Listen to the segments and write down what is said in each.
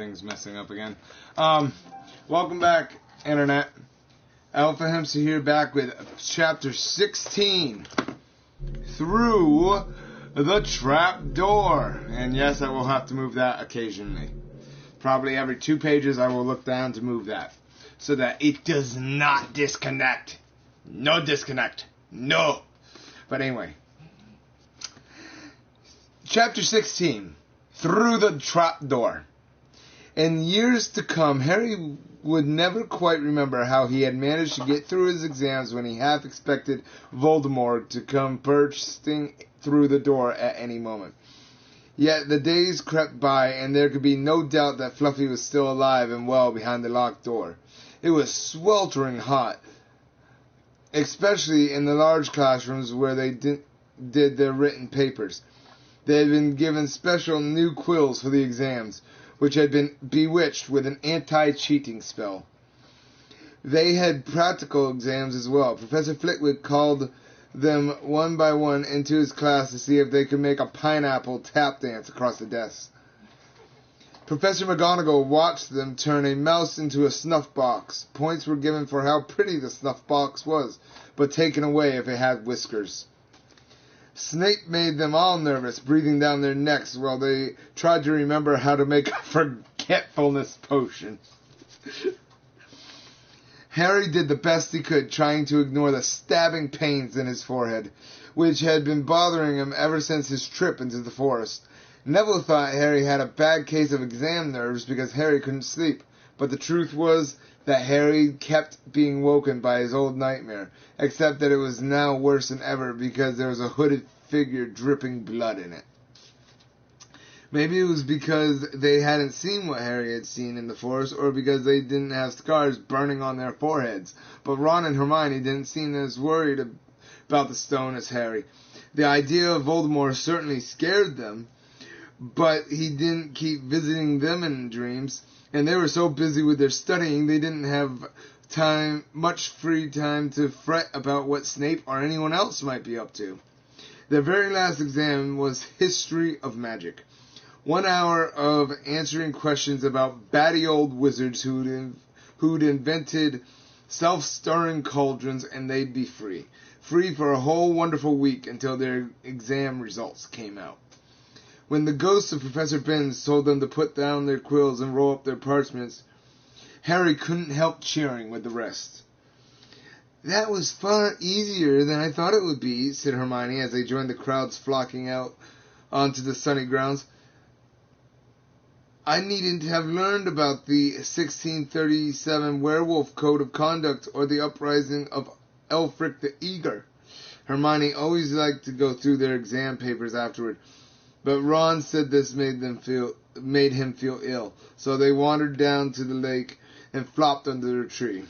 Things messing up again. Welcome back, Internet. Alpha Hamster here, back with Chapter 16, Through the Trap Door. And yes, I will have to move that occasionally. Probably every 2 pages I will look down to move that, so that it does not disconnect. No disconnect. No. But anyway. Chapter 16, Through the Trap Door. In years to come, Harry would never quite remember how he had managed to get through his exams when he half expected Voldemort to come bursting through the door at any moment. Yet the days crept by, and there could be no doubt that Fluffy was still alive and well behind the locked door. It was sweltering hot, especially in the large classrooms where they did their written papers. They had been given special new quills for the exams, which had been bewitched with an anti-cheating spell. They had practical exams as well. Professor Flitwick called them one by one into his class to see if they could make a pineapple tap dance across the desk. Professor McGonagall watched them turn a mouse into a snuff box. Points were given for how pretty the snuff box was, but taken away if it had whiskers. Snape made them all nervous, breathing down their necks while they tried to remember how to make a forgetfulness potion. Harry did the best he could, trying to ignore the stabbing pains in his forehead, which had been bothering him ever since his trip into the forest. Neville thought Harry had a bad case of exam nerves because Harry couldn't sleep, but the truth was that Harry kept being woken by his old nightmare, except that it was now worse than ever because there was a hooded figure dripping blood in it. Maybe it was because they hadn't seen what Harry had seen in the forest, or because they didn't have scars burning on their foreheads. But Ron and Hermione didn't seem as worried about the stone as Harry. The idea of Voldemort certainly scared them, but he didn't keep visiting them in dreams, and they were so busy with their studying they didn't have much free time to fret about what Snape or anyone else might be up to. Their very last exam was History of Magic. 1 hour of answering questions about batty old wizards who'd invented self-stirring cauldrons, and they'd be free. Free for a whole wonderful week until their exam results came out. When the ghost of Professor Binns told them to put down their quills and roll up their parchments, Harry couldn't help cheering with the rest. "That was far easier than I thought it would be," said Hermione as they joined the crowds flocking out onto the sunny grounds. "I needn't have learned about the 1637 Werewolf Code of Conduct or the uprising of Elfric the Eager." Hermione always liked to go through their exam papers afterward, but Ron said this made him feel ill, so they wandered down to the lake and flopped under a tree.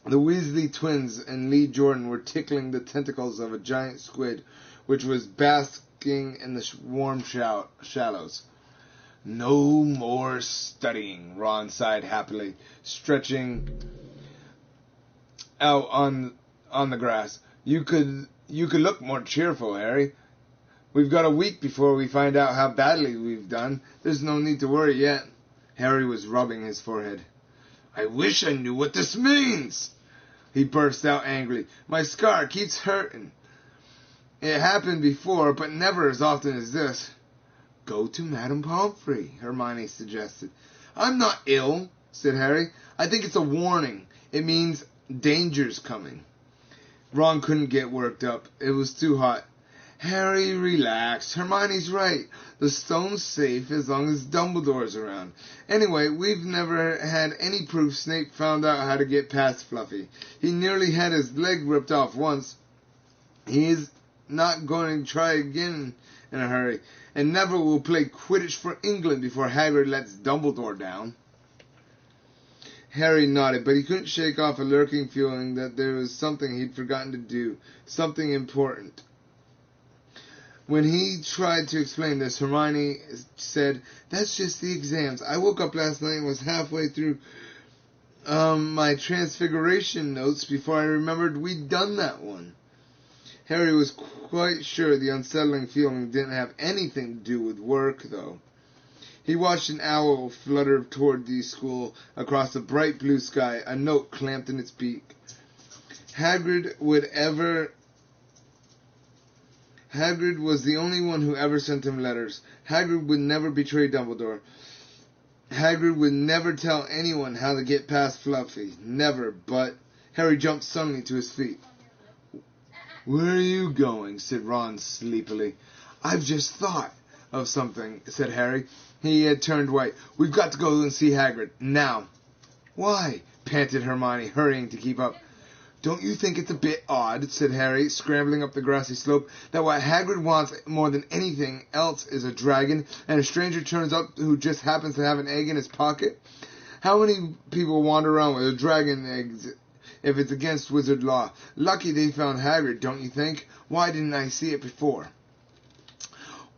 The Weasley twins and Lee Jordan were tickling the tentacles of a giant squid, which was basking in the warm shallows. "No more studying," Ron sighed happily, stretching out on the grass. You could look more cheerful, Harry. We've got a week before we find out how badly we've done. There's no need to worry yet." Harry was rubbing his forehead. "I wish I knew what this means," he burst out angrily. "My scar keeps hurting. It happened before, but never as often as this." "Go to Madame Pomfrey," Hermione suggested. "I'm not ill," said Harry. "I think it's a warning. It means danger's coming." Ron couldn't get worked up. It was too hot. "Harry, relax. Hermione's right. The stone's safe as long as Dumbledore's around. Anyway, we've never had any proof Snape found out how to get past Fluffy. He nearly had his leg ripped off once. He is not going to try again in a hurry. And Neville will play Quidditch for England before Hagrid lets Dumbledore down." Harry nodded, but he couldn't shake off a lurking feeling that there was something he'd forgotten to do, something important. When he tried to explain this, Hermione said, "That's just the exams. I woke up last night and was halfway through my Transfiguration notes before I remembered we'd done that one." Harry was quite sure the unsettling feeling didn't have anything to do with work, though. He watched an owl flutter toward the school across the bright blue sky, a note clamped in its beak. Hagrid was the only one who ever sent him letters. Hagrid would never betray Dumbledore. Hagrid would never tell anyone how to get past Fluffy. Never, but Harry jumped suddenly to his feet. "Where are you going?" said Ron sleepily. "I've just thought of something," said Harry. He had turned white. "We've got to go and see Hagrid. Now." "Why?" panted Hermione, hurrying to keep up. "Don't you think it's a bit odd," said Harry, scrambling up the grassy slope, "that what Hagrid wants more than anything else is a dragon, and a stranger turns up who just happens to have an egg in his pocket? How many people wander around with a dragon egg if it's against wizard law? Lucky they found Hagrid, don't you think? Why didn't I see it before?"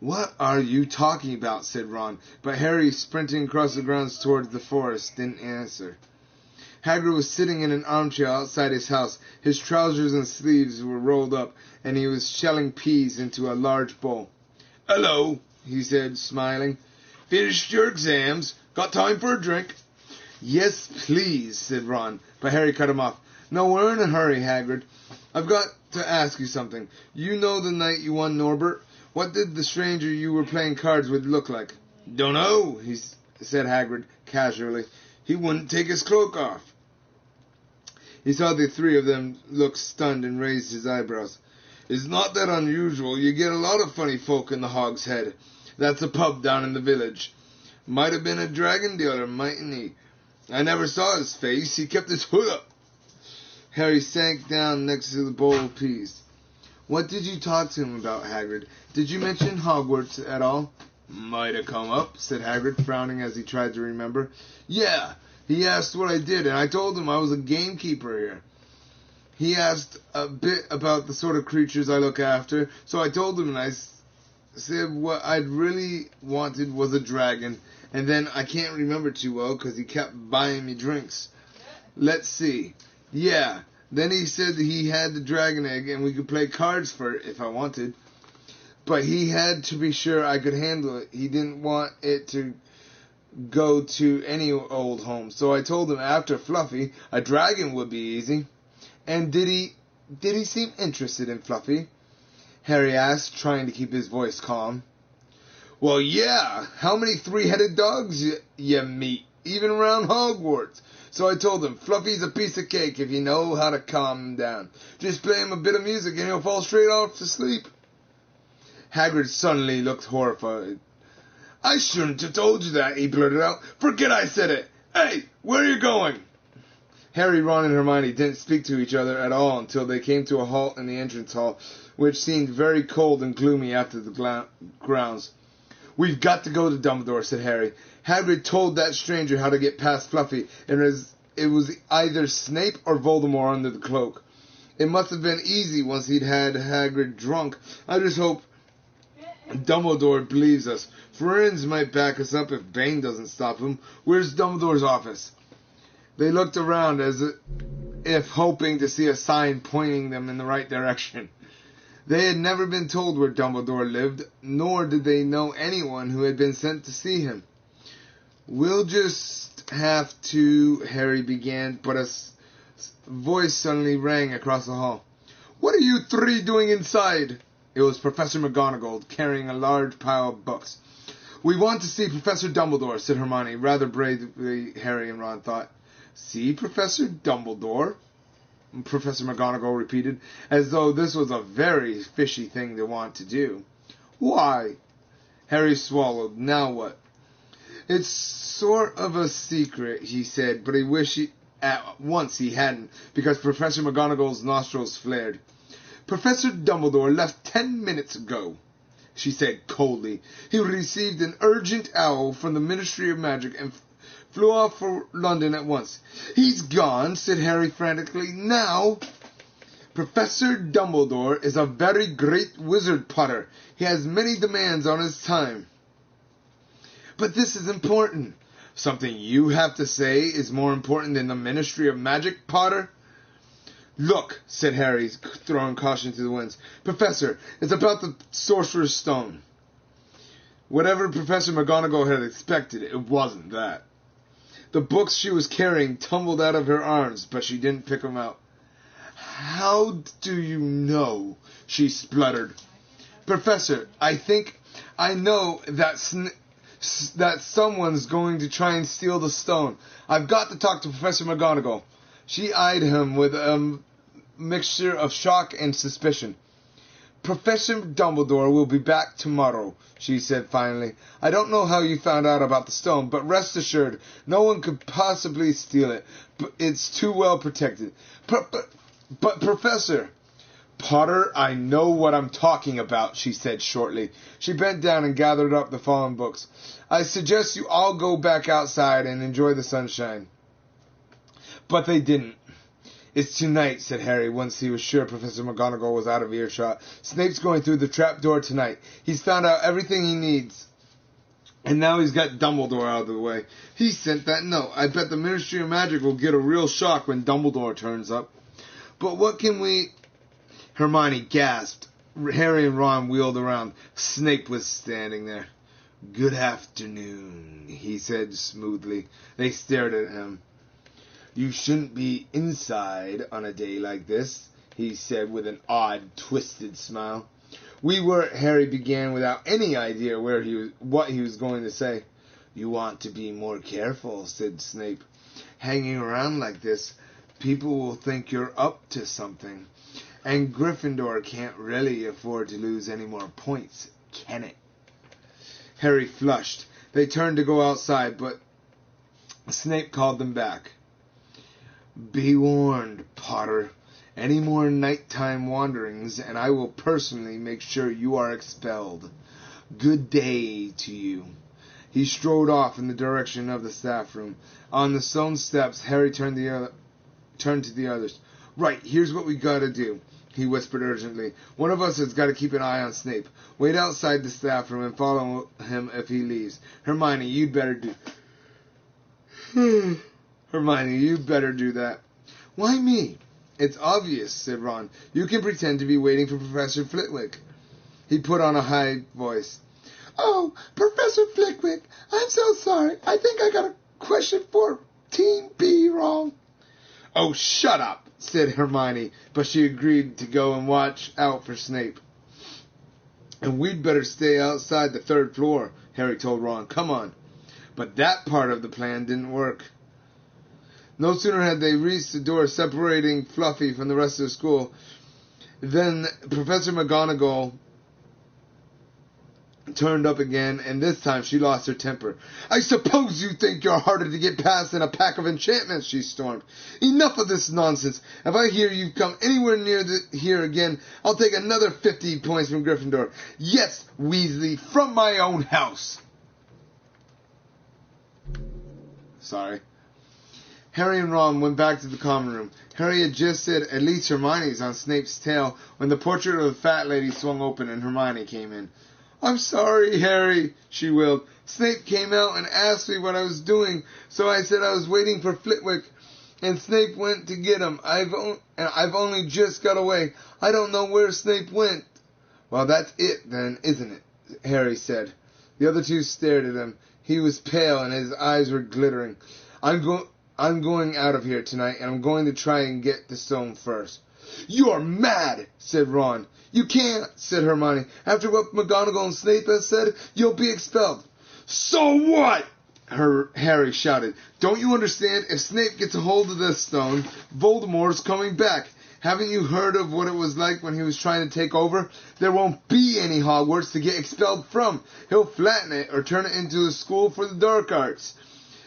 "What are you talking about?" said Ron, but Harry, sprinting across the grounds towards the forest, didn't answer. Hagrid was sitting in an armchair outside his house. His trousers and sleeves were rolled up, and he was shelling peas into a large bowl. "Hello," he said, smiling. "Finished your exams? Got time for a drink?" "Yes, please," said Ron, but Harry cut him off. "No, we're in a hurry, Hagrid. I've got to ask you something. You know the night you won Norbert? What did the stranger you were playing cards with look like?" "Dunno," said Hagrid casually. "He wouldn't take his cloak off." He saw the three of them look stunned and raised his eyebrows. "It's not that unusual. You get a lot of funny folk in the Hog's Head. That's a pub down in the village. Might have been a dragon dealer, mightn't he? I never saw his face. He kept his hood up." Harry sank down next to the bowl of peas. "What did you talk to him about, Hagrid? Did you mention Hogwarts at all?" "Might have come up," said Hagrid, frowning as he tried to remember. "Yeah, he asked what I did, and I told him I was a gamekeeper here. He asked a bit about the sort of creatures I look after, so I told him, and I said what I'd really wanted was a dragon, and then I can't remember too well because he kept buying me drinks. Let's see. Yeah, then he said that he had the dragon egg and we could play cards for it if I wanted. But he had to be sure I could handle it. He didn't want it to go to any old home. So I told him after Fluffy, a dragon would be easy." "And did he seem interested in Fluffy?" Harry asked, trying to keep his voice calm. "Well, yeah. How many three-headed dogs you meet, even around Hogwarts? So I told him, Fluffy's a piece of cake if you know how to calm him down. Just play him a bit of music and he'll fall straight off to sleep." Hagrid suddenly looked horrified. "I shouldn't have told you that," he blurted out. "Forget I said it. Hey, where are you going?" Harry, Ron, and Hermione didn't speak to each other at all until they came to a halt in the entrance hall, which seemed very cold and gloomy after the grounds. "We've got to go to Dumbledore," said Harry. "Hagrid told that stranger how to get past Fluffy, and it was either Snape or Voldemort under the cloak. It must have been easy once he'd had Hagrid drunk. I just hope Dumbledore believes us. Firenze might back us up if Bane doesn't stop him. Where's Dumbledore's office?" They looked around as if hoping to see a sign pointing them in the right direction. They had never been told where Dumbledore lived, nor did they know anyone who had been sent to see him. "We'll just have to," Harry began, but a voice suddenly rang across the hall. "What are you three doing inside?" It was Professor McGonagall, carrying a large pile of books. "We want to see Professor Dumbledore," said Hermione, rather bravely, Harry and Ron thought. "See Professor Dumbledore?" Professor McGonagall repeated, as though this was a very fishy thing to want to do. "Why?" Harry swallowed. "Now what?" "It's sort of a secret," he said, but he wished at once he hadn't, because Professor McGonagall's nostrils flared. "Professor Dumbledore left 10 minutes ago," she said coldly. "He received an urgent owl from the Ministry of Magic and flew off for London at once." "He's gone," said Harry frantically. "Now?" "Professor Dumbledore is a very great wizard, Potter. He has many demands on his time." "But this is important." "Something you have to say is more important than the Ministry of Magic, Potter?" "Look," said Harry, throwing caution to the winds. "Professor, it's about the Sorcerer's Stone." Whatever Professor McGonagall had expected, it wasn't that. The books she was carrying tumbled out of her arms, but she didn't pick them out. "How do you know?" she spluttered. "Professor, I think I know that someone's going to try and steal the stone. I've got to talk to Professor McGonagall." She eyed him with a mixture of shock and suspicion. "Professor Dumbledore will be back tomorrow," she said finally. "I don't know how you found out about the stone, but rest assured, no one could possibly steal it. It's too well protected." But Professor... "Potter, I know what I'm talking about," she said shortly. She bent down and gathered up the fallen books. "I suggest you all go back outside and enjoy the sunshine." But they didn't. "It's tonight," said Harry, once he was sure Professor McGonagall was out of earshot. "Snape's going through the trapdoor tonight. He's found out everything he needs. And now he's got Dumbledore out of the way. He sent that note. I bet the Ministry of Magic will get a real shock when Dumbledore turns up." "But what can we..." Hermione gasped. Harry and Ron wheeled around. Snape was standing there. "Good afternoon," he said smoothly. They stared at him. "You shouldn't be inside on a day like this," he said with an odd, twisted smile. "We were..." Harry began without any idea what he was going to say. "You want to be more careful," said Snape. "Hanging around like this, people will think you're up to something. And Gryffindor can't really afford to lose any more points, can it?" Harry flushed. They turned to go outside, but Snape called them back. "Be warned, Potter. Any more nighttime wanderings, and I will personally make sure you are expelled. Good day to you." He strode off in the direction of the staff room. On the stone steps, Harry turned to the others. "Right, here's what we gotta do," he whispered urgently. "One of us has got to keep an eye on Snape. Wait outside the staff room and follow him if he leaves. Hermione, you'd better do... Hermione, you'd better do that." "Why me?" "It's obvious," said Ron. "You can pretend to be waiting for Professor Flitwick." He put on a high voice. "Oh, Professor Flitwick, I'm so sorry. I think I got a question for Team B wrong." "Oh, shut up," said Hermione, but she agreed to go and watch out for Snape. "And we'd better stay outside the third floor," Harry told Ron. "Come on." But that part of the plan didn't work. No sooner had they reached the door separating Fluffy from the rest of the school than Professor McGonagall turned up again, and this time she lost her temper. "I suppose you think you're harder to get past than a pack of enchantments," she stormed. "Enough of this nonsense. If I hear you come anywhere near here again, I'll take another 50 points from Gryffindor. Yes, Weasley, from my own house." Sorry. Harry and Ron went back to the common room. Harry had just said, "At least Hermione's on Snape's tail," when the portrait of the fat lady swung open and Hermione came in. "I'm sorry, Harry," she wailed. "Snape came out and asked me what I was doing, so I said I was waiting for Flitwick, and Snape went to get him. I've only just got away. I don't know where Snape went." "Well, that's it, then, isn't it?" Harry said. The other two stared at him. He was pale, and his eyes were glittering. I'm going out of here tonight, and I'm going to try and get the stone first." "You're mad," said Ron. "You can't," said Hermione. "After what McGonagall and Snape has said, you'll be expelled." "So what?" Harry shouted. "Don't you understand? If Snape gets a hold of this stone, Voldemort's coming back. Haven't you heard of what it was like when he was trying to take over? There won't be any Hogwarts to get expelled from. He'll flatten it or turn it into a school for the dark arts.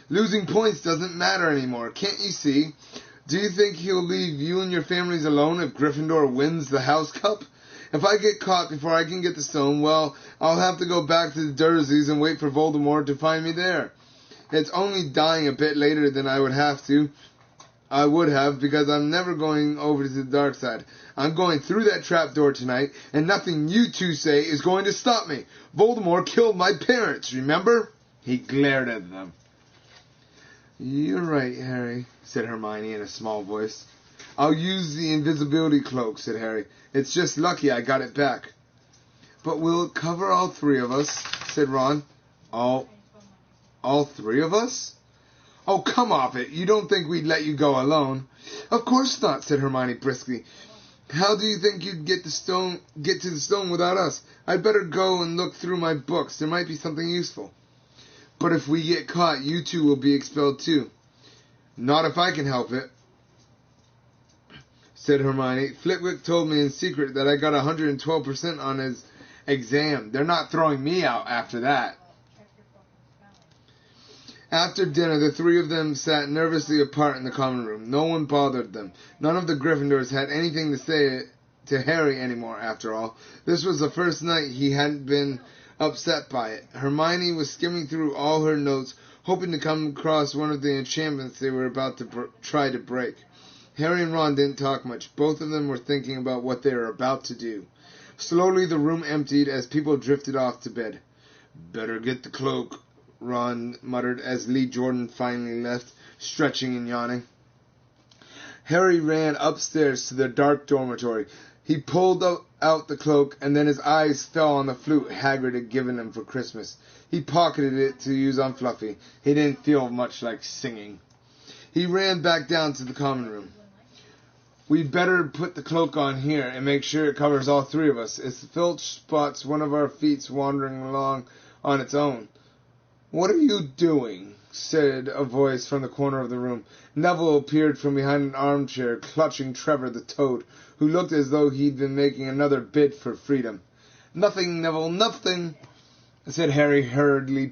Losing points doesn't matter anymore. Can't you see? Do you think he'll leave you and your families alone if Gryffindor wins the House Cup? If I get caught before I can get the stone, well, I'll have to go back to the Dursleys and wait for Voldemort to find me there. It's only dying a bit later than I would have, because I'm never going over to the dark side. I'm going through that trapdoor tonight, and nothing you two say is going to stop me. Voldemort killed my parents, remember?" He glared at them. "You're right, Harry," said Hermione in a small voice. "I'll use the invisibility cloak," said Harry. "It's just lucky I got it back." "But will it cover all three of us?" said Ron. All three of us? Oh, come off it. You don't think we'd let you go alone? Of course not, said Hermione briskly. How do you think you'd get to the stone without us? I'd better go and look through my books. There might be something useful. But if we get caught, you two will be expelled too. Not if I can help it, said Hermione. Flitwick told me in secret that I got 112% on his exam. They're not throwing me out after that. After dinner, the three of them sat nervously apart in the common room. No one bothered them. None of the Gryffindors had anything to say to Harry anymore, after all. This was the first night he hadn't been upset by it. Hermione was skimming through all her notes, hoping to come across one of the enchantments they were about to try to break. Harry and Ron didn't talk much. Both of them were thinking about what they were about to do. Slowly the room emptied as people drifted off to bed. Better get the cloak, Ron muttered as Lee Jordan finally left, stretching and yawning. Harry ran upstairs to the dark dormitory. He pulled out the cloak, and then his eyes fell on the flute Hagrid had given him for Christmas. He pocketed it to use on Fluffy. He didn't feel much like singing. He ran back down to the common room. We'd better put the cloak on here and make sure it covers all three of us. If Filch spots one of our feet wandering along on its own. What are you doing? Said a voice from the corner of the room. Neville appeared from behind an armchair, clutching Trevor the Toad, who looked as though he'd been making another bid for freedom. Nothing, Neville, nothing, said Harry hurriedly,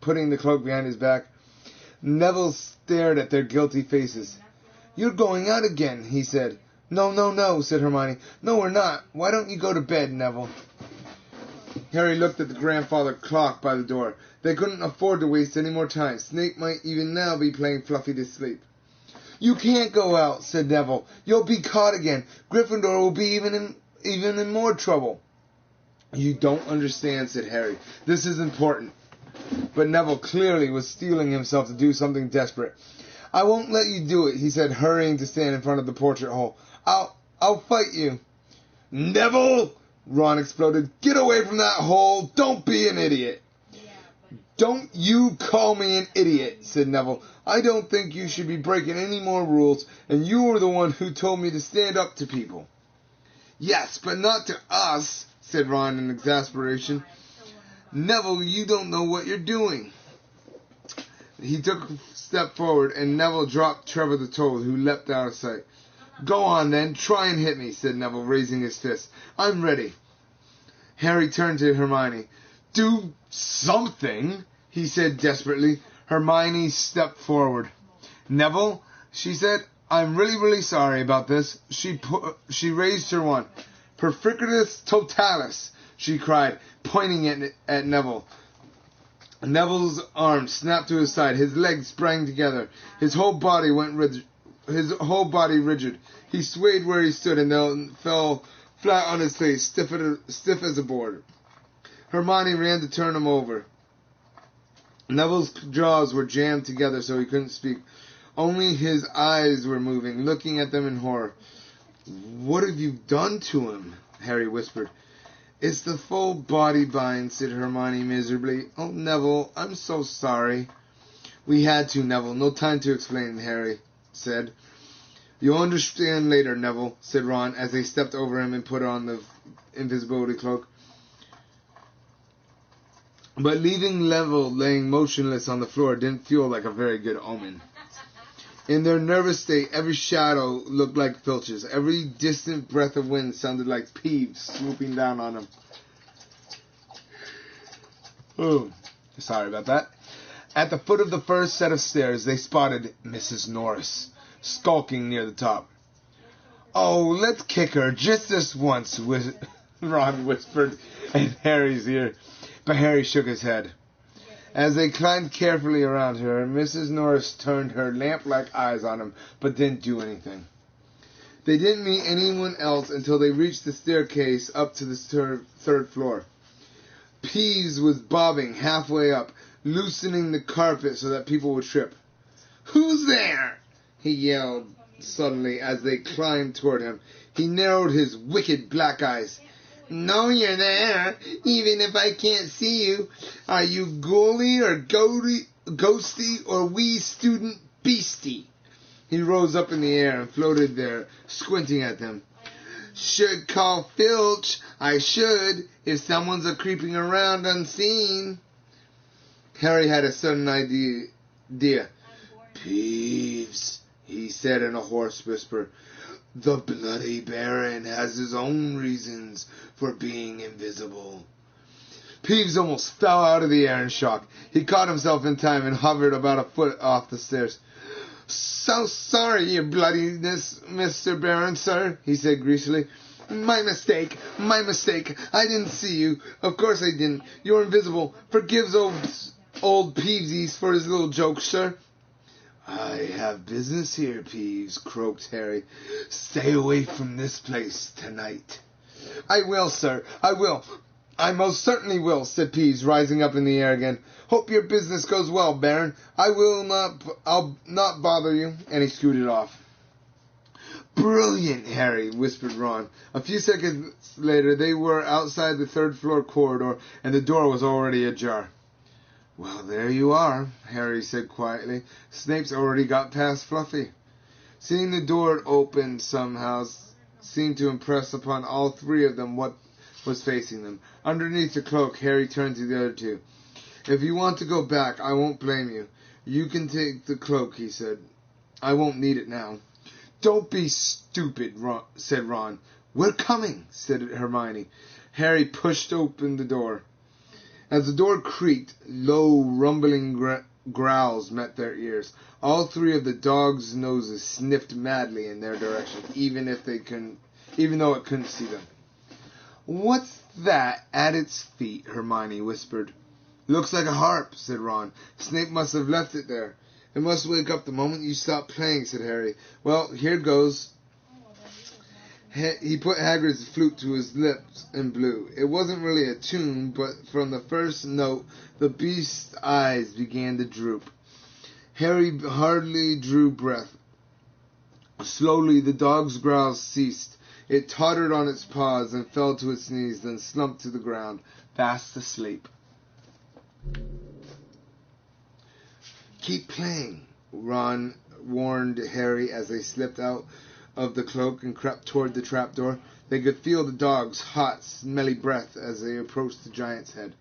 putting the cloak behind his back. Neville stared at their guilty faces. You're going out again, he said. No, said Hermione. No, we're not. Why don't you go to bed, Neville? Harry looked at the grandfather clock by the door. They couldn't afford to waste any more time. Snape might even now be playing Fluffy to sleep. You can't go out, said Neville. You'll be caught again. Gryffindor will be even in more trouble. You don't understand, said Harry. This is important. But Neville clearly was steeling himself to do something desperate. I won't let you do it, he said, hurrying to stand in front of the portrait hole. I'll fight you. Neville! Ron exploded. Get away from that hole. Don't be an idiot. Don't you call me an idiot, said Neville. I don't think you should be breaking any more rules, and you were the one who told me to stand up to people. Yes, but not to us, said Ron in exasperation. Neville, you don't know what you're doing. He took a step forward, and Neville dropped Trevor the Toad, who leapt out of sight. Go on, then. Try and hit me, said Neville, raising his fist. I'm ready. Harry turned to Hermione. Do something, he said desperately. Hermione stepped forward. Neville, she said, I'm really sorry about this. She raised her wand. Perfectus totalis, she cried, pointing at Neville. Neville's arm snapped to his side. His legs sprang together. His whole body rigid. He swayed where he stood and then fell flat on his face, stiff as a board. Hermione ran to turn him over. Neville's jaws were jammed together so he couldn't speak. Only his eyes were moving, looking at them in horror. What have you done to him? Harry whispered. It's the full body bind, said Hermione miserably. Oh, Neville, I'm so sorry. We had to, Neville. No time to explain, Harry said. You'll understand later, Neville, said Ron, as they stepped over him and put on the invisibility cloak. But leaving Neville laying motionless on the floor didn't feel like a very good omen. In their nervous state, every shadow looked like Filch's. Every distant breath of wind sounded like Peeves swooping down on them. Oh, sorry about that. At the foot of the first set of stairs, they spotted Mrs. Norris, skulking near the top. Oh, let's kick her just this once, Ron whispered in Harry's ear. But Harry shook his head. As they climbed carefully around her, Mrs. Norris turned her lamp-like eyes on him, but didn't do anything. They didn't meet anyone else until they reached the staircase up to the third floor. Peeves was bobbing halfway up, loosening the carpet so that people would trip. Who's there? He yelled suddenly as they climbed toward him. He narrowed his wicked black eyes. Know you're there, even if I can't see you. Are you ghouly or ghosty or wee student beastie? He rose up in the air and floated there, squinting at them. Should call Filch, I should, if someone's a-creeping around unseen. Harry had a sudden idea. Peeves, he said in a hoarse whisper. The bloody Baron has his own reasons for being invisible. Peeves almost fell out of the air in shock. He caught himself in time and hovered about a foot off the stairs. So sorry, your bloodiness, Mr. Baron, sir, he said greasily. My mistake. I didn't see you. Of course I didn't. You're invisible. Forgives old Peevesies for his little joke, sir. I have business here, Peeves, croaked Harry. Stay away from this place tonight. I will, sir. I will. I most certainly will, said Peeves, rising up in the air again. Hope your business goes well, Baron. I'll not bother you. And he scooted off. Brilliant, Harry, whispered Ron. A few seconds later, they were outside the third-floor corridor, and the door was already ajar. Well, there you are, Harry said quietly. Snape's already got past Fluffy. Seeing the door open somehow seemed to impress upon all three of them what was facing them. Underneath the cloak, Harry turned to the other two. If you want to go back, I won't blame you. You can take the cloak, he said. I won't need it now. Don't be stupid, said Ron. We're coming, said Hermione. Harry pushed open the door. As the door creaked, low, rumbling growls met their ears. All three of the dogs' noses sniffed madly in their direction, even though it couldn't see them. What's that at its feet? Hermione whispered. Looks like a harp, said Ron. Snape must have left it there. It must wake up the moment you stop playing, said Harry. Well, here goes. He put Hagrid's flute to his lips and blew. It wasn't really a tune, but from the first note, the beast's eyes began to droop. Harry hardly drew breath. Slowly, the dog's growls ceased. It tottered on its paws and fell to its knees, then slumped to the ground, fast asleep. Keep playing, Ron warned Harry as they slipped out of the cloak and crept toward the trapdoor. They could feel the dog's hot, smelly breath as they approached the giant's head.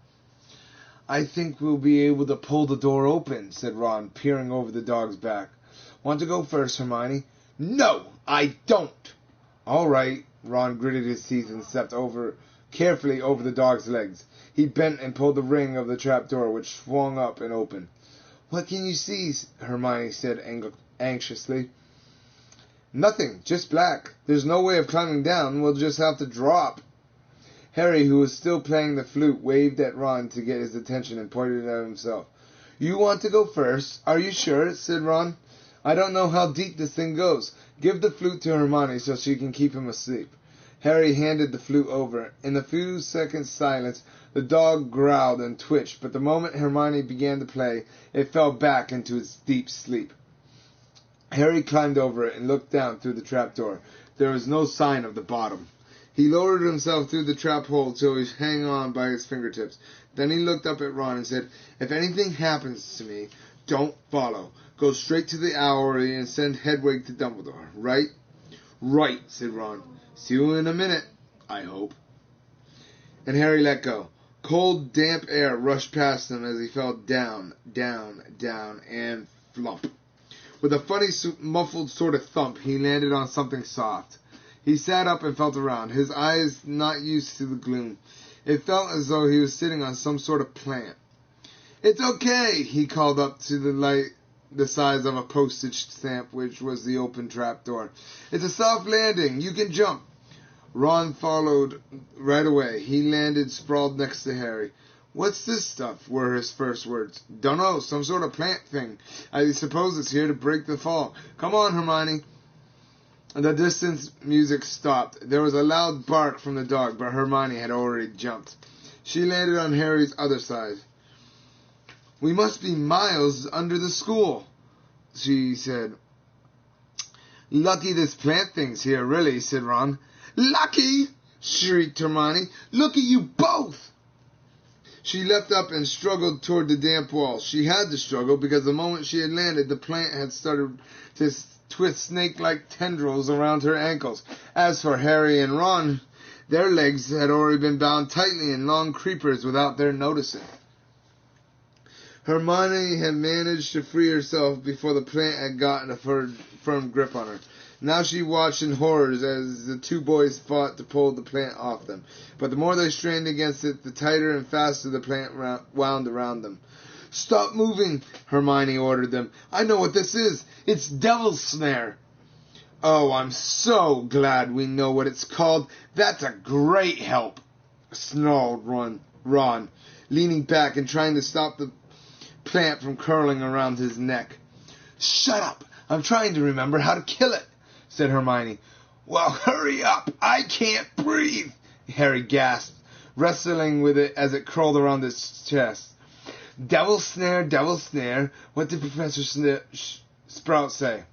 I think we'll be able to pull the door open, said Ron, peering over the dog's back. Want to go first, Hermione? No, I don't. All right. Ron gritted his teeth and stepped carefully over the dog's legs. He bent and pulled the ring of the trapdoor, which swung up and open. What can you see? Hermione said anxiously. Nothing, just black. There's no way of climbing down. We'll just have to drop. Harry, who was still playing the flute, waved at Ron to get his attention and pointed at himself. You want to go first? Are you sure? Said Ron. I don't know how deep this thing goes. Give the flute to Hermione so she can keep him asleep. Harry handed the flute over. In the few seconds' silence, the dog growled and twitched, but the moment Hermione began to play, it fell back into its deep sleep. Harry climbed over it and looked down through the trapdoor. There was no sign of the bottom. He lowered himself through the trap hole till he hung on by his fingertips. Then he looked up at Ron and said, If anything happens to me, don't follow. Go straight to the Owlery and send Hedwig to Dumbledore. Right? Right, said Ron. See you in a minute, I hope. And Harry let go. Cold, damp air rushed past him as he fell down, down, down, and flump. With a funny, muffled sort of thump, he landed on something soft. He sat up and felt around, his eyes not used to the gloom. It felt as though he was sitting on some sort of plant. It's okay, he called up to the light the size of a postage stamp, which was the open trapdoor. It's a soft landing. You can jump. Ron followed right away. He landed sprawled next to Harry. What's this stuff? Were his first words. Dunno, some sort of plant thing. I suppose it's here to break the fall. Come on, Hermione. The distant music stopped. There was a loud bark from the dog, but Hermione had already jumped. She landed on Harry's other side. We must be miles under the school, she said. Lucky this plant thing's here, really, said Ron. Lucky? shrieked Hermione. "Look at you both!" She leapt up and struggled toward the damp wall. She had to struggle because the moment she had landed, the plant had started to twist snake-like tendrils around her ankles. As for Harry and Ron, their legs had already been bound tightly in long creepers without their noticing. Hermione had managed to free herself before the plant had gotten a firm grip on her. Now she watched in horror as the two boys fought to pull the plant off them. But the more they strained against it, the tighter and faster the plant wound around them. "Stop moving," Hermione ordered them. "I know what this is. It's Devil's Snare." "Oh, I'm so glad we know what it's called. That's a great help," snarled Ron, leaning back and trying to stop the plant from curling around his neck. "Shut up! I'm trying to remember how to kill it," said Hermione. "Well, hurry up! I can't breathe," Harry gasped, wrestling with it as it curled around his chest. Devil's Snare. What did Professor Sprout say?"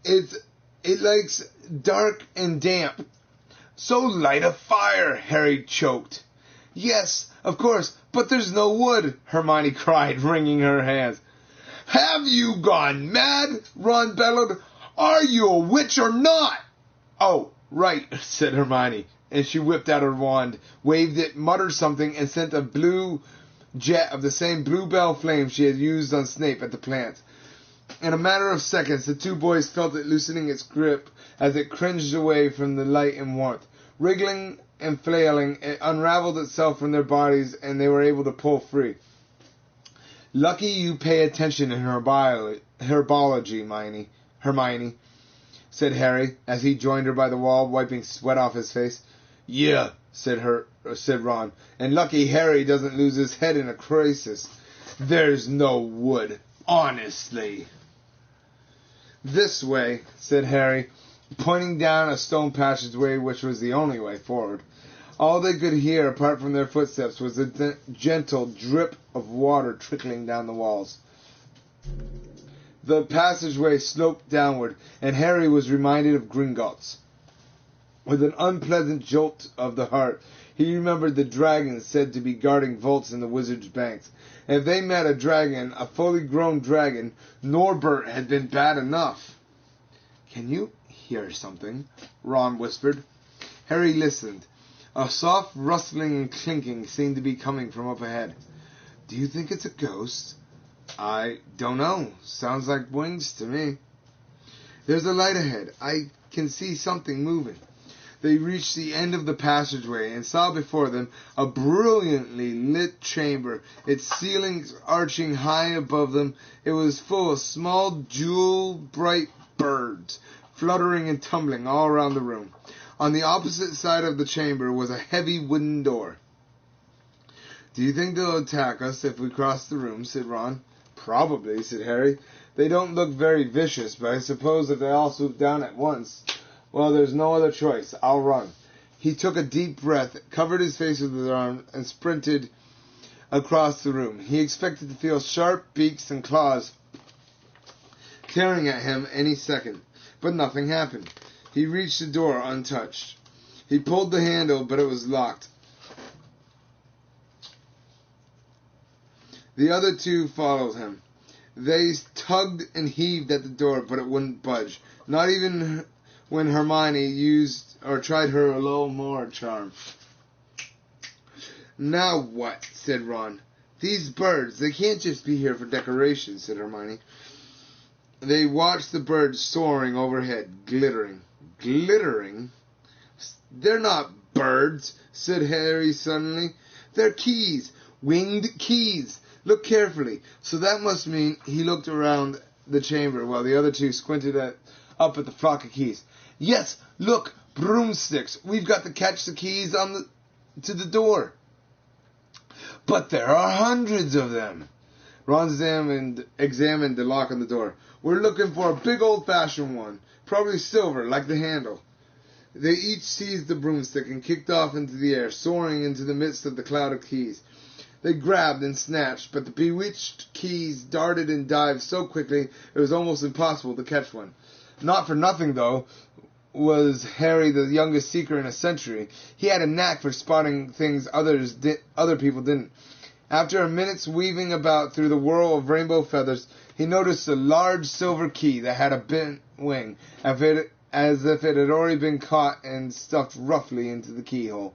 It likes dark and damp." "So light a fire," Harry choked. "Yes, of course, but there's no wood," Hermione cried, wringing her hands. "Have you gone mad?" Ron bellowed. "Are you a witch or not?" "Oh, right," said Hermione, and she whipped out her wand, waved it, muttered something, and sent a blue jet of the same bluebell flame she had used on Snape at the plant. In a matter of seconds, the two boys felt it loosening its grip as it cringed away from the light and warmth. Wriggling and flailing, it unraveled itself from their bodies, and they were able to pull free. "Lucky you pay attention in herbology, Hermione," said Harry, as he joined her by the wall, wiping sweat off his face. "Yeah," said Ron, "and lucky Harry doesn't lose his head in a crisis. There's no wood, honestly." "This way," said Harry, pointing down a stone passageway which was the only way forward. All they could hear, apart from their footsteps, was the gentle drip of water trickling down the walls. The passageway sloped downward, and Harry was reminded of Gringotts. With an unpleasant jolt of the heart, he remembered the dragons said to be guarding vaults in the wizard's banks. If they met a dragon, a fully grown dragon, Norbert had been bad enough. "Can you hear something?" Ron whispered. Harry listened. A soft rustling and clinking seemed to be coming from up ahead. "Do you think it's a ghost?" "I don't know. Sounds like wings to me." "There's a light ahead. I can see something moving." They reached the end of the passageway and saw before them a brilliantly lit chamber, its ceilings arching high above them. It was full of small, jewel-bright birds, fluttering and tumbling all around the room. On the opposite side of the chamber was a heavy wooden door. "Do you think they'll attack us if we cross the room?" said Ron. "Probably," said Harry. "They don't look very vicious, but I suppose if they all swoop down at once, well, there's no other choice. I'll run." He took a deep breath, covered his face with his arm, and sprinted across the room. He expected to feel sharp beaks and claws tearing at him any second, but nothing happened. He reached the door untouched. He pulled the handle, but it was locked. The other two followed him. They tugged and heaved at the door, but it wouldn't budge, not even when Hermione used or tried her Alohomora charm. "Now what?" said Ron. "These birds, they can't just be here for decoration," said Hermione. They watched the birds soaring overhead, glittering. "Glittering? They're not birds," said Harry suddenly. "They're keys, winged keys. Look carefully." So that must mean he looked around the chamber while the other two squinted up at the flock of keys. "Yes, look, broomsticks. We've got to catch the keys to the door." "But there are hundreds of them." Ron examined the lock on the door. "We're looking for a big old-fashioned one, probably silver, like the handle." They each seized the broomstick and kicked off into the air, soaring into the midst of the cloud of keys. They grabbed and snatched, but the bewitched keys darted and dived so quickly it was almost impossible to catch one. Not for nothing, though, was Harry the youngest seeker in a century, he had a knack for spotting things other people didn't. After a minute's weaving about through the whirl of rainbow feathers, he noticed a large silver key that had a bent wing, as if it had already been caught and stuffed roughly into the keyhole.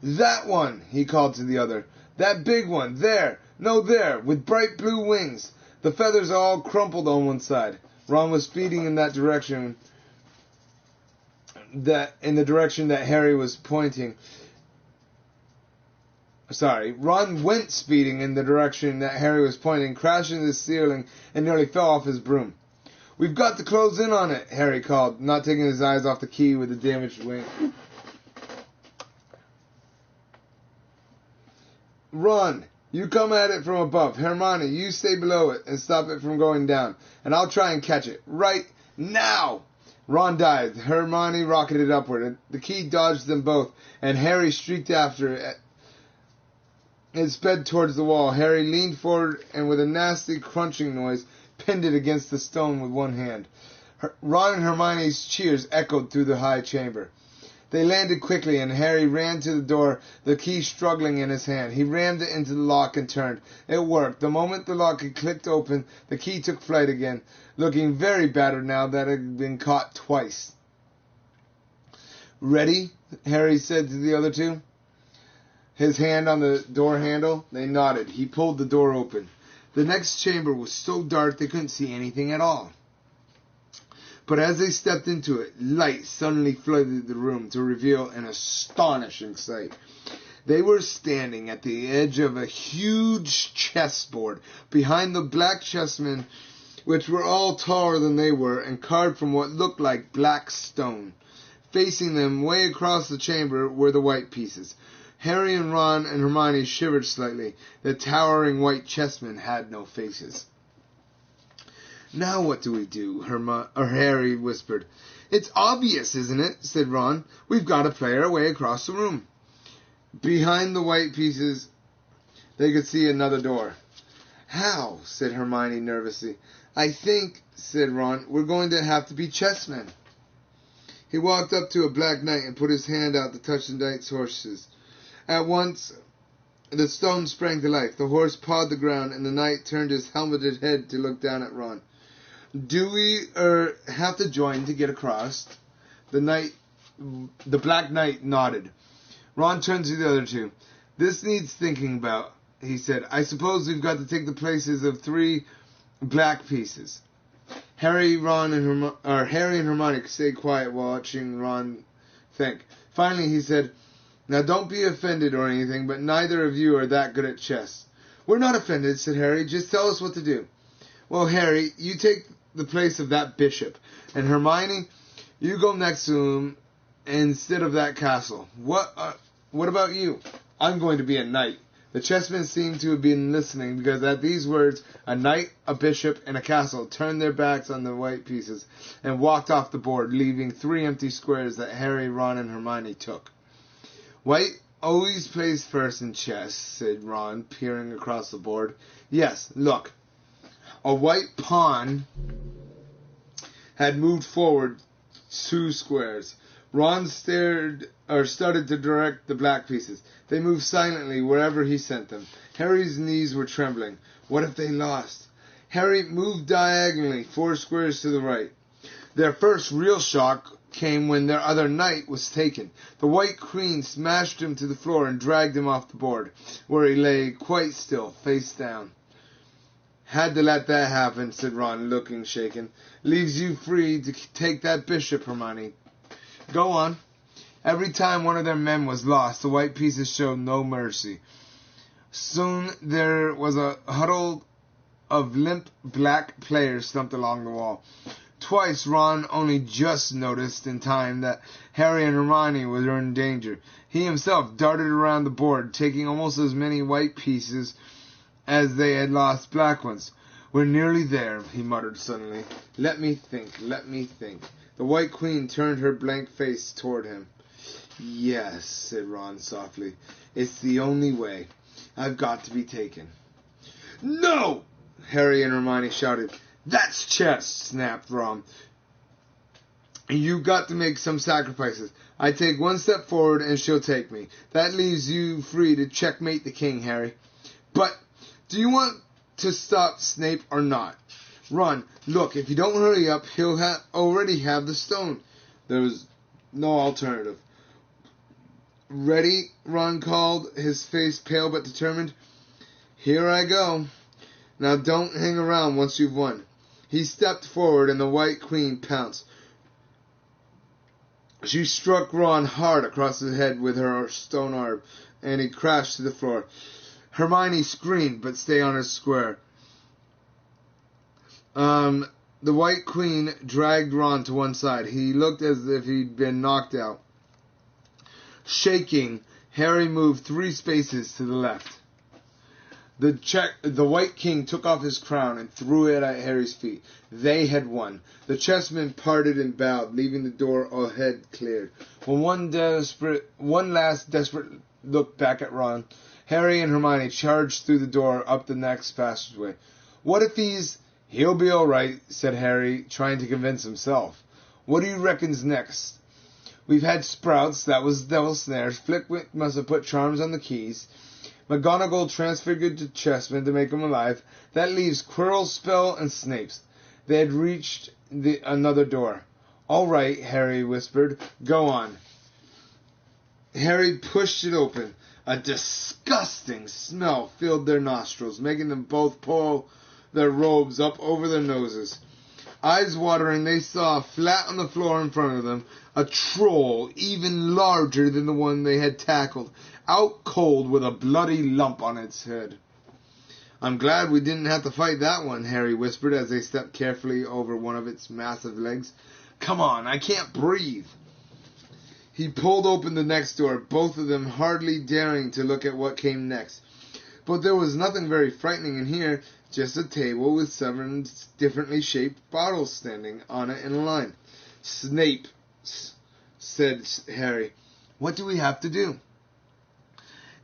"That one," he called to the other. "That big one, there, no there, with bright blue wings. The feathers all crumpled on one side." Ron was speeding in that direction, in the direction that Harry was pointing. Ron went speeding in the direction that Harry was pointing, crashed into the ceiling, and nearly fell off his broom. "We've got to close in on it," Harry called, not taking his eyes off the key with the damaged wing. "Ron, you come at it from above. Hermione, you stay below it and stop it from going down, and I'll try and catch it. Right now!" Ron dived. Hermione rocketed upward. The key dodged them both, and Harry streaked after it. It sped towards the wall. Harry leaned forward and with a nasty crunching noise pinned it against the stone with one hand. Ron and Hermione's cheers echoed through the high chamber. They landed quickly, and Harry ran to the door, the key struggling in his hand. He rammed it into the lock and turned. It worked. The moment the lock had clicked open, the key took flight again, looking very battered now that it had been caught twice. "Ready?" Harry said to the other two, his hand on the door handle. They nodded. He pulled the door open. The next chamber was so dark they couldn't see anything at all. But as they stepped into it, light suddenly flooded the room to reveal an astonishing sight. They were standing at the edge of a huge chessboard behind the black chessmen, which were all taller than they were and carved from what looked like black stone. Facing them, way across the chamber, were the white pieces. Harry and Ron and Hermione shivered slightly. The towering white chessmen had no faces. "Now what do we do?" Harry whispered. "It's obvious, isn't it?" said Ron. "We've got a player away across the room." Behind the white pieces, they could see another door. "How?" said Hermione nervously. "I think," said Ron, "we're going to have to be chessmen." He walked up to a black knight and put his hand out to touch the knight's horses. At once, the stone sprang to life. The horse pawed the ground, and the knight turned his helmeted head to look down at Ron. "Do we have to join to get across?" The Black Knight nodded. Ron turned to the other two. "This needs thinking about," he said. "I suppose we've got to take the places of 3 black pieces." Harry and Hermione stayed quiet watching Ron think. Finally, he said, "Now don't be offended or anything, but neither of you are that good at chess." "We're not offended," said Harry. "Just tell us what to do." "Well, Harry, you take the place of that bishop, and Hermione, you go next to him instead of that castle. What about you?" "I'm going to be a knight." The chessmen seemed to have been listening, because at these words, a knight, a bishop, and a castle turned their backs on the white pieces and walked off the board, leaving 3 empty squares that Harry, Ron, and Hermione took. "White always plays first in chess," said Ron, peering across the board. "Yes, look." A white pawn had moved forward 2 squares. Ron started to direct the black pieces. They moved silently wherever he sent them. Harry's knees were trembling. What if they lost? Harry moved diagonally 4 squares to the right. Their first real shock came when their other knight was taken. The white queen smashed him to the floor and dragged him off the board, where he lay quite still, face down. "Had to let that happen," said Ron, looking shaken. "Leaves you free to take that bishop, Hermione. Go on." Every time one of their men was lost, the white pieces showed no mercy. Soon there was a huddle of limp black players slumped along the wall. Twice Ron only just noticed in time that Harry and Hermione were in danger. He himself darted around the board, taking almost as many white pieces as they had lost black ones. "We're nearly there," he muttered suddenly. Let me think. The White Queen turned her blank face toward him. "Yes," said Ron softly. "It's the only way. I've got to be taken." "No!" Harry and Hermione shouted. "That's chess!" snapped Ron. You got to make some sacrifices. I take one step forward and she'll take me. That leaves you free to checkmate the king, Harry. But do you want to stop Snape or not? Ron, look, if you don't hurry up, he'll already have the stone. There was no alternative. Ready? Ron called, his face pale but determined. Here I go. Now don't hang around once you've won. He stepped forward and the White Queen pounced. She struck Ron hard across the head with her stone arm, and he crashed to the floor. Hermione screamed, but stayed on her square. The White Queen dragged Ron to one side. He looked as if he'd been knocked out. Shaking, Harry moved 3 spaces to the left. The White King took off his crown and threw it at Harry's feet. They had won. The chessmen parted and bowed, leaving the door ahead cleared. When one last desperate look back at Ron, Harry and Hermione charged through the door up the next passageway. What if He'll be all right, said Harry, trying to convince himself. What do you reckon's next? We've had Sprouts, that was Devil Snares. Flickwick must have put charms on the keys. McGonagall transfigured the chessmen to make them alive. That leaves Quirrell's spell and Snape's. They had reached another door. All right, Harry whispered. Go on. Harry pushed it open. A disgusting smell filled their nostrils, making them both pull their robes up over their noses. Eyes watering, they saw flat on the floor in front of them a troll even larger than the one they had tackled, out cold with a bloody lump on its head. I'm glad we didn't have to fight that one, Harry whispered as they stepped carefully over one of its massive legs. Come on, I can't breathe. He pulled open the next door, both of them hardly daring to look at what came next. But there was nothing very frightening in here, just a table with 7 differently shaped bottles standing on it in a line. Snape, said Harry. What do we have to do?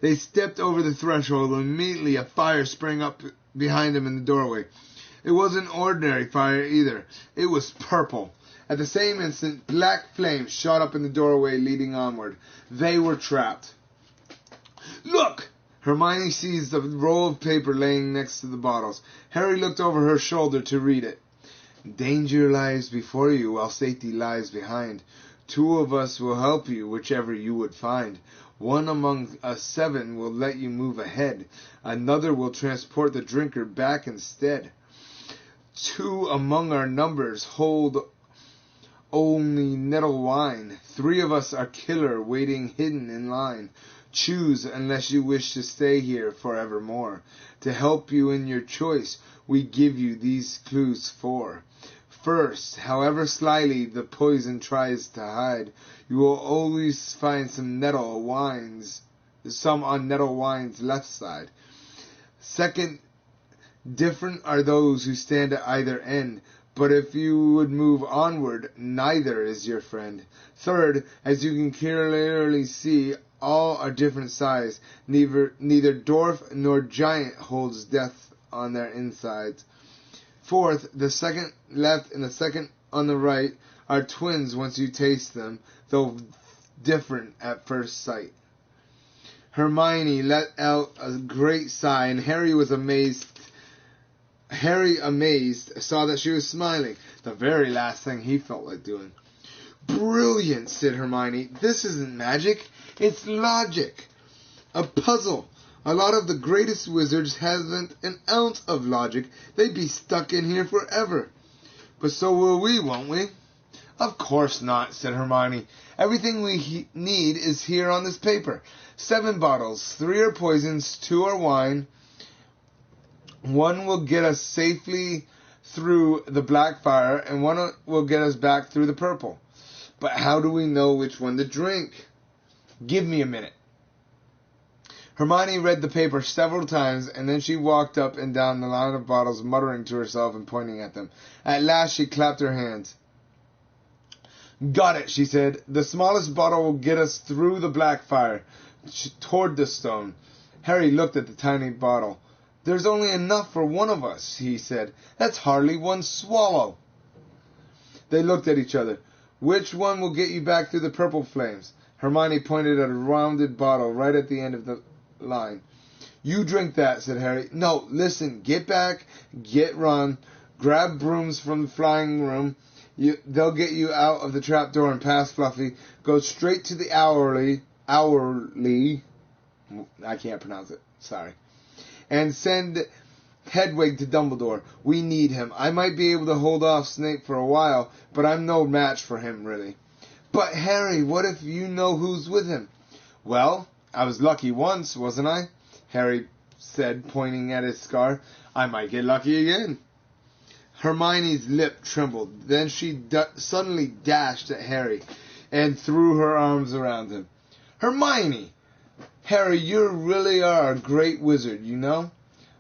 They stepped over the threshold and immediately a fire sprang up behind them in the doorway. It wasn't ordinary fire either. It was purple. At the same instant, black flames shot up in the doorway leading onward. They were trapped. Look! Hermione seized the roll of paper laying next to the bottles. Harry looked over her shoulder to read it. Danger lies before you while safety lies behind. 2 of us will help you, whichever you would find. 1 among us 7 will let you move ahead. Another will transport the drinker back instead. 2 among our numbers hold only nettle wine. 3 of us are killer, waiting hidden in line. Choose unless you wish to stay here forevermore. To help you in your choice, we give you these clues 4. First, however slyly the poison tries to hide, you will always find some on nettle wine's left side. Second, different are those who stand at either end, but if you would move onward, neither is your friend. Third, as you can clearly see, all are different size. Neither dwarf nor giant holds death on their insides. Fourth, the second left and the second on the right are twins once you taste them, though different at first sight. Hermione let out a great sigh, and Harry, amazed, saw that she was smiling, the very last thing he felt like doing. Brilliant, said Hermione. This isn't magic, it's logic. A puzzle. A lot of the greatest wizards haven't an ounce of logic. They'd be stuck in here forever. But so will we, won't we? Of course not, said Hermione. Everything we need is here on this paper. 7 bottles. 3 are poisons, 2 are wine. 1 will get us safely through the black fire, and 1 will get us back through the purple. But how do we know which one to drink? Give me a minute. Hermione read the paper several times, and then she walked up and down the line of bottles, muttering to herself and pointing at them. At last she clapped her hands. Got it, she said. The smallest bottle will get us through the black fire, toward the stone. Harry looked at the tiny bottle. There's only enough for 1 of us, he said. That's hardly 1 swallow. They looked at each other. Which one will get you back through the purple flames? Hermione pointed at a rounded bottle right at the end of the line. You drink that, said Harry. No, listen, get back, get Ron, grab brooms from the flying room. They'll get you out of the trapdoor and past Fluffy. Go straight to the hourly, I can't pronounce it, sorry. And send Hedwig to Dumbledore. We need him. I might be able to hold off Snape for a while, but I'm no match for him, really. But Harry, what if you know who's with him? Well, I was lucky once, wasn't I? Harry said, pointing at his scar. I might get lucky again. Hermione's lip trembled. Then she suddenly dashed at Harry and threw her arms around him. Hermione! Harry, you really are a great wizard, you know?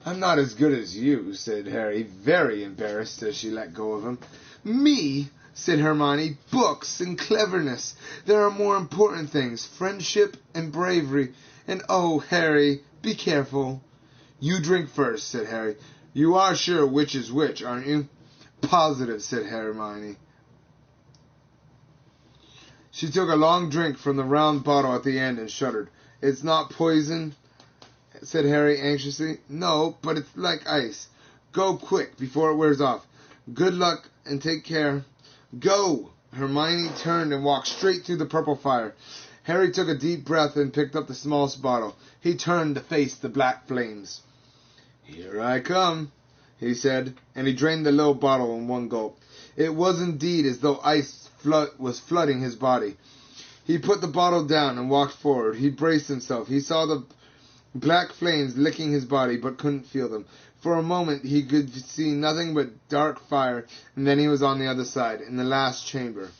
I'm not as good as you, said Harry, very embarrassed as she let go of him. Me? Said Hermione. Books and cleverness. There are more important things. Friendship and bravery. And oh, Harry, be careful. You drink first, said Harry. You are sure which is which, aren't you? Positive, said Hermione. She took a long drink from the round bottle at the end and shuddered. It's not poison, said Harry anxiously. No, but it's like ice. Go quick before it wears off. Good luck and take care. Go! Hermione turned and walked straight through the purple fire. Harry took a deep breath and picked up the smallest bottle. He turned to face the black flames. Here I come, he said, and he drained the little bottle in one gulp. It was indeed as though ice was flooding his body. He put the bottle down and walked forward. He braced himself. He saw the black flames licking his body, but couldn't feel them. For a moment he could see nothing but dark fire, and then he was on the other side, in the last chamber.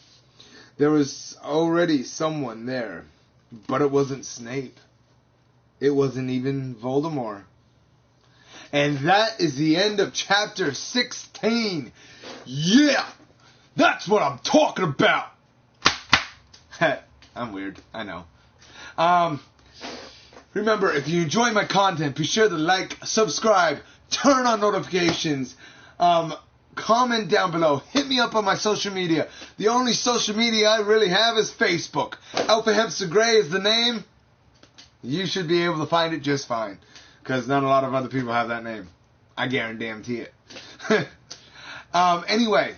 There was already someone there, but it wasn't Snape. It wasn't even Voldemort. And that is the end of chapter 16. Yeah! That's what I'm talking about! I'm weird, I know. Remember, if you enjoy my content, be sure to like, subscribe, turn on notifications, comment down below, hit me up on my social media. The only social media I really have is Facebook. Alpha Hamster Gray is the name. You should be able to find it just fine, because not a lot of other people have that name. I guarantee it. Anyway,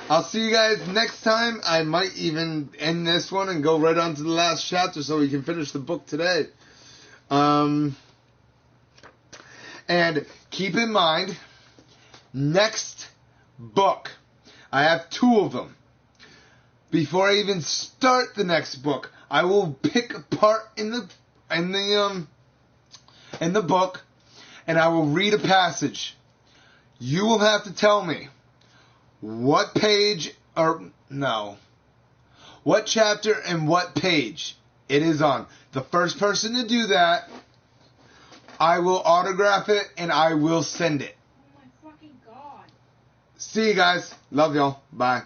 I'll see you guys next time. I might even end this one and go right on to the last chapter so we can finish the book today. And keep in mind, next book, I have 2 of them. Before I even start the next book, I will pick a part in the book, and I will read a passage. You will have to tell me what page, what chapter and what page it is on. The first person to do that, I will autograph it and I will send it. Oh my fucking God. See you guys. Love y'all. Bye.